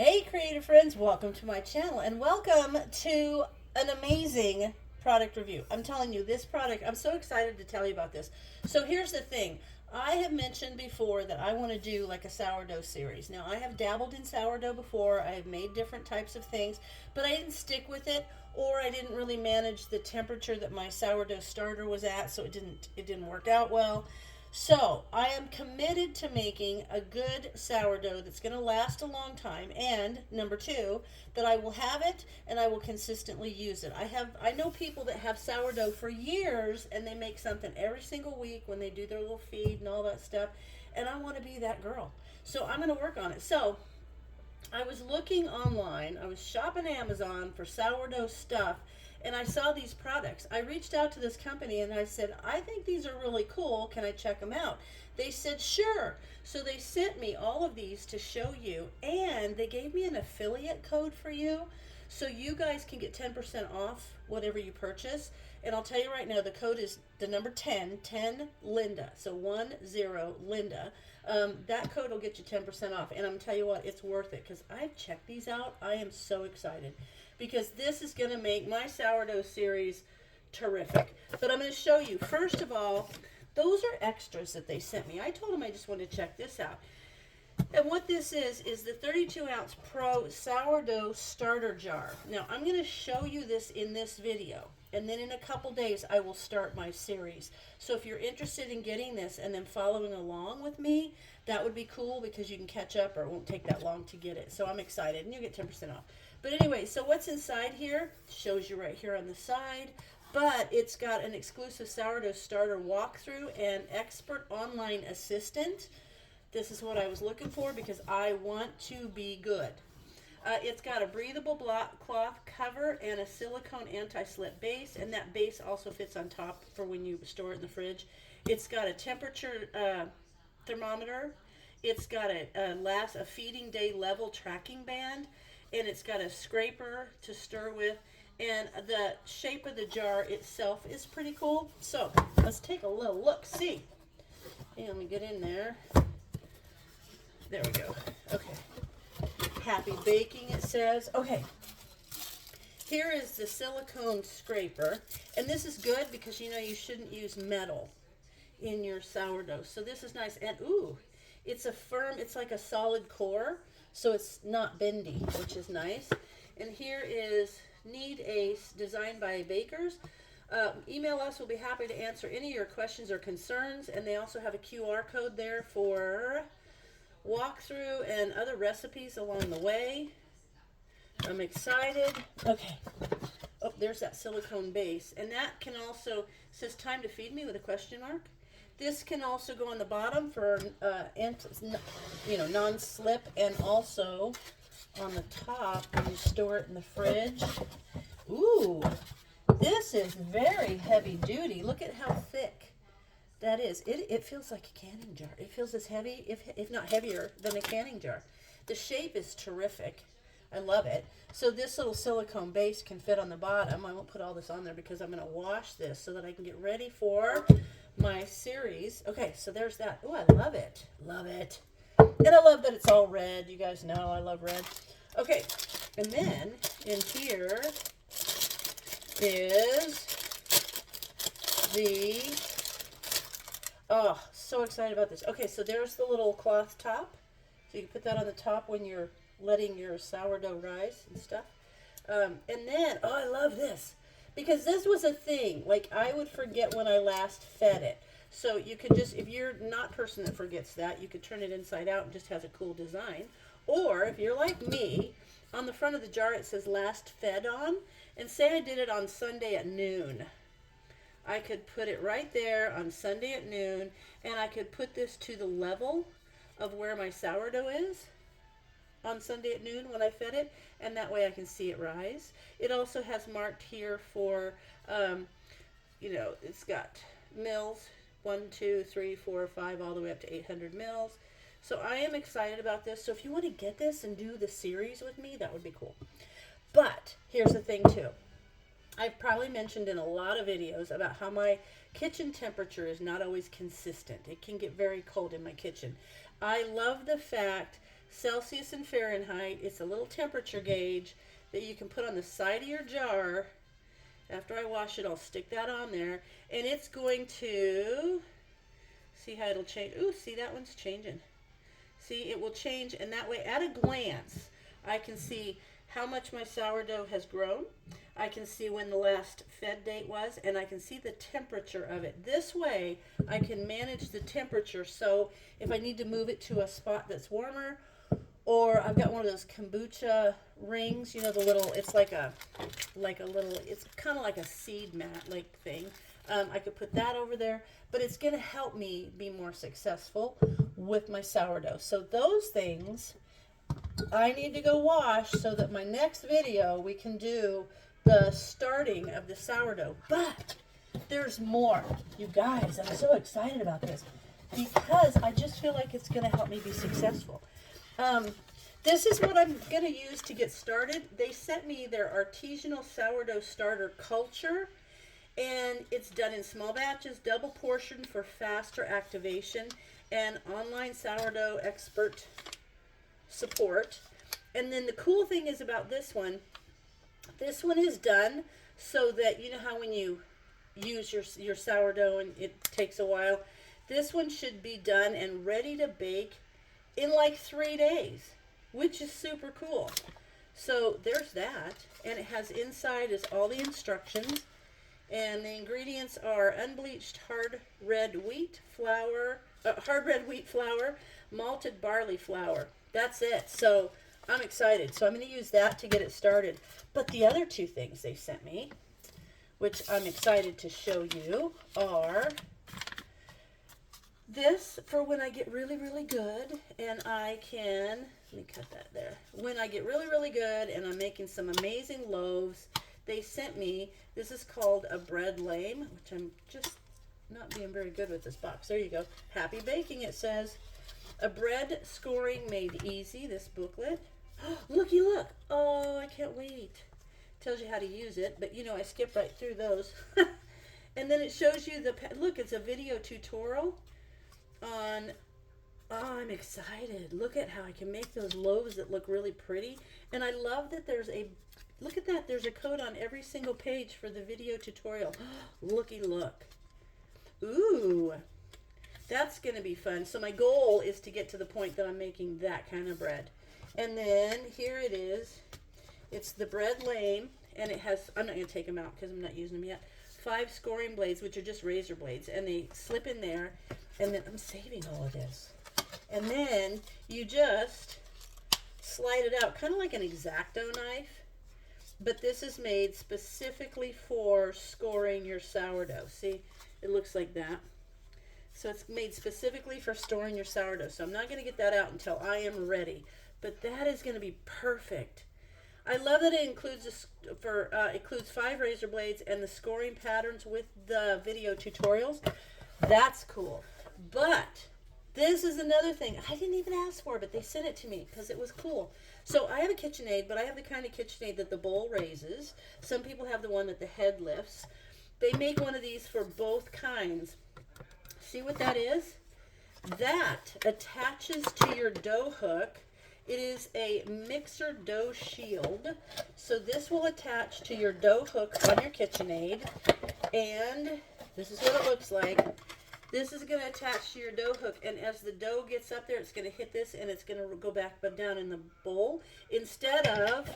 Hey creative friends, welcome to my channel and welcome to an amazing product review. I'm telling you, this product, I'm so excited to tell you about this. So here's the thing. I have mentioned before that I want to do like a sourdough series. Now I have dabbled in sourdough before. I have made different types of things, but I didn't stick with it, or I didn't really manage the temperature that my sourdough starter was at, so it didn't work out well. So I am committed to making a good sourdough that's going to last a long time, and number two, that I will have it and I will consistently use it. I know people that have sourdough for years and they make something every single week when they do their little feed and all that stuff, and I want to be that girl. So I'm going to work on it. So I was looking online, I was shopping Amazon for sourdough stuff, and I saw these products. I reached out to this company and I said, I think these are really cool. Can I check them out? They said, sure. So they sent me all of these to show you, and they gave me an affiliate code for you. So you guys can get 10% off whatever you purchase. And I'll tell you right now, the code is the number 10, 10 Linda. So 10 Linda. That code will get you 10% off. And I'm tell you what, it's worth it because I've checked these out. I am so excited because this is going to make my sourdough series terrific. But I'm going to show you, first of all, those are extras that they sent me. I told them I just wanted to check this out. And what this is the 32-ounce Pro Sourdough Starter Jar. Now, I'm going to show you this in this video, and then in a couple days, I will start my series. So if you're interested in getting this and then following along with me, that would be cool because you can catch up, or it won't take that long to get it. So I'm excited, and you get 10% off. But anyway, so what's inside here shows you right here on the side. But it's got an exclusive sourdough starter walkthrough and expert online assistant. This is what I was looking for because I want to be good. It's got a breathable block cloth cover and a silicone anti-slip base, and that base also fits on top for when you store it in the fridge. It's got a temperature thermometer. It's got a feeding day level tracking band, and it's got a scraper to stir with. And the shape of the jar itself is pretty cool. So let's take a little look. See, and let me get in there. There we go. Okay. Happy baking, it says. Okay. Here is the silicone scraper. And this is good because, you know, you shouldn't use metal in your sourdough. So this is nice. And, ooh, it's a firm, it's like a solid core. So it's not bendy, which is nice. And here is KneadAce, designed by bakers. Email us. We'll be happy to answer any of your questions or concerns. And they also have a QR code there for walkthrough and other recipes along the way. I'm excited. Okay. Oh, there's that silicone base. And that can also, says time to feed me with a question mark. This can also go on the bottom for, non-slip, and also on the top when you store it in the fridge. Ooh, this is very heavy duty. Look at how thick that is. It feels like a canning jar. It feels as heavy, if not heavier, than a canning jar. The shape is terrific. I love it. So this little silicone base can fit on the bottom. I won't put all this on there because I'm going to wash this so that I can get ready for my series. Okay, so there's that. Oh, I love it. Love it. And I love that it's all red. You guys know I love red. Okay, and then in here is the... Oh, so excited about this. Okay, so there's the little cloth top. So you can put that on the top when you're letting your sourdough rise and stuff. And then, oh, I love this. Because this was a thing. Like, I would forget when I last fed it. So you could just, if you're not a person that forgets that, you could turn it inside out and just has a cool design. Or, if you're like me, on the front of the jar it says last fed on. And say I did it on Sunday at noon. I could put it right there on Sunday at noon, and I could put this to the level of where my sourdough is on Sunday at noon when I fed it, and that way I can see it rise. It also has marked here for, it's got mils, 1, 2, 3, 4, 5, all the way up to 800 mils. So I am excited about this. So if you want to get this and do the series with me, that would be cool. But here's the thing too. I've probably mentioned in a lot of videos about how my kitchen temperature is not always consistent. It can get very cold in my kitchen. I love the fact Celsius and Fahrenheit. It's a little temperature gauge that you can put on the side of your jar. After I wash it, I'll stick that on there, and it's going to, see how it'll change. Ooh, see, that one's changing. See, it will change, and that way, at a glance, I can see how much my sourdough has grown. I can see when the last fed date was, and I can see the temperature of it. This way, I can manage the temperature, so if I need to move it to a spot that's warmer, or I've got one of those kombucha rings, you know, the little, it's like a little, it's kind of like a seed mat like thing. I could put that over there, but it's going to help me be more successful with my sourdough. So those things I need to go wash so that my next video we can do the starting of the sourdough. But there's more. You guys, I'm so excited about this because I just feel like it's going to help me be successful. This is what I'm going to use to get started. They sent me their artisanal sourdough starter culture, and it's done in small batches, double portioned for faster activation, and online sourdough expert support. And then the cool thing is about this one is done so that, you know how when you use your sourdough and it takes a while, this one should be done and ready to bake in like 3 days, which is super cool. So there's that, and it has inside is all the instructions, and the ingredients are unbleached hard red wheat flour, malted barley flour. That's it. So I'm excited. So I'm going to use that to get it started. But the other two things they sent me, which I'm excited to show you, are this for when I get really, really good, and I can, let me cut that there. When I get really, really good and I'm making some amazing loaves, they sent me, this is called a bread lame, which I'm just not being very good with this box. There you go. Happy baking, it says. A bread scoring made easy, this booklet. Looky, look. Oh, I can't wait. Tells you how to use it, but you know, I skip right through those. And then it shows you the, look, it's a video tutorial on, oh, I'm excited. Look at how I can make those loaves that look really pretty. And I love that there's a, look at that, there's a code on every single page for the video tutorial. Looky, look. Ooh, that's going to be fun. So my goal is to get to the point that I'm making that kind of bread. And then here it is. It's the bread lame, and it has, I'm not going to take them out because I'm not using them yet, 5 scoring blades, which are just razor blades, and they slip in there. And then I'm saving all of this. And then you just slide it out, kind of like an X-Acto knife. But this is made specifically for scoring your sourdough. See, it looks like that. So it's made specifically for storing your sourdough. So I'm not going to get that out until I am ready. But that is going to be perfect. I love that it includes includes 5 razor blades and the scoring patterns with the video tutorials. That's cool. But this is another thing I didn't even ask for, but they sent it to me because it was cool. So I have a KitchenAid, but I have the kind of KitchenAid that the bowl raises. Some people have the one that the head lifts. They make one of these for both kinds. See what that is? That attaches to your dough hook. It is a mixer dough shield. So this will attach to your dough hook on your KitchenAid. And this is what it looks like. This is going to attach to your dough hook, and as the dough gets up there, it's going to hit this, and it's going to go back down in the bowl. Instead of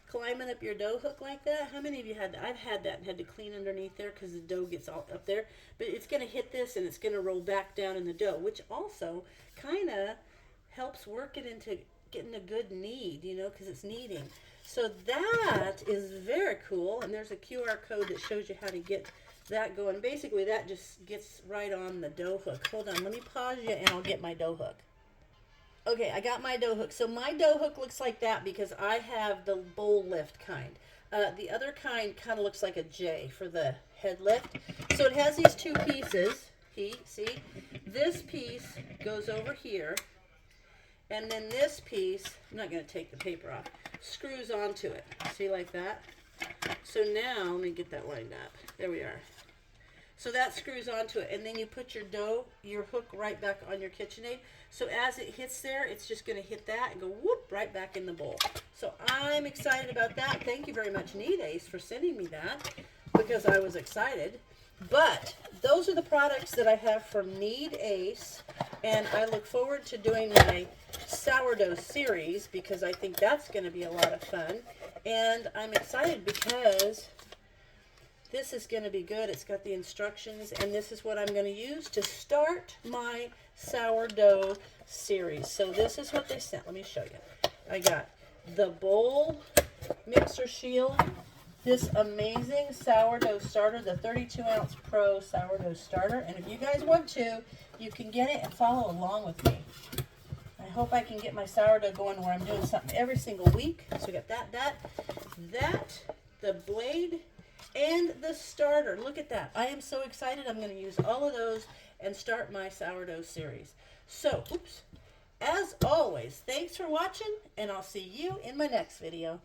climbing up your dough hook like that, how many of you had that? I've had that and had to clean underneath there because the dough gets all up there. But it's going to hit this, and it's going to roll back down in the dough, which also kind of helps work it into getting a good knead, you know, because it's kneading. So that is very cool, and there's a QR code that shows you how to get that going. Basically, that just gets right on the dough hook. Hold on, let me pause you and I'll get my dough hook. Okay, I got my dough hook. So my dough hook looks like that because I have the bowl lift kind. The other kind kind of looks like a J for the head lift. So it has these 2 pieces. See? This piece goes over here, and then this piece, I'm not going to take the paper off, screws onto it. See, like that? So now, let me get that lined up. There we are. So that screws onto it, and then you put your dough, your hook right back on your KitchenAid. So as it hits there, it's just going to hit that and go whoop right back in the bowl. So I'm excited about that. Thank you very much, KneadAce, for sending me that, because I was excited. But those are the products that I have from KneadAce, and I look forward to doing my sourdough series because I think that's going to be a lot of fun. And I'm excited because this is going to be good. It's got the instructions, and this is what I'm going to use to start my sourdough series. So this is what they sent. Let me show you. I got the bowl mixer shield, this amazing sourdough starter, the 32-ounce Pro sourdough starter. And if you guys want to, you can get it and follow along with me. I hope I can get my sourdough going where I'm doing something every single week. So we got that, the blade, and the starter. Look at that. I am so excited. I'm going to use all of those and start my sourdough series. So, as always, thanks for watching, and I'll see you in my next video.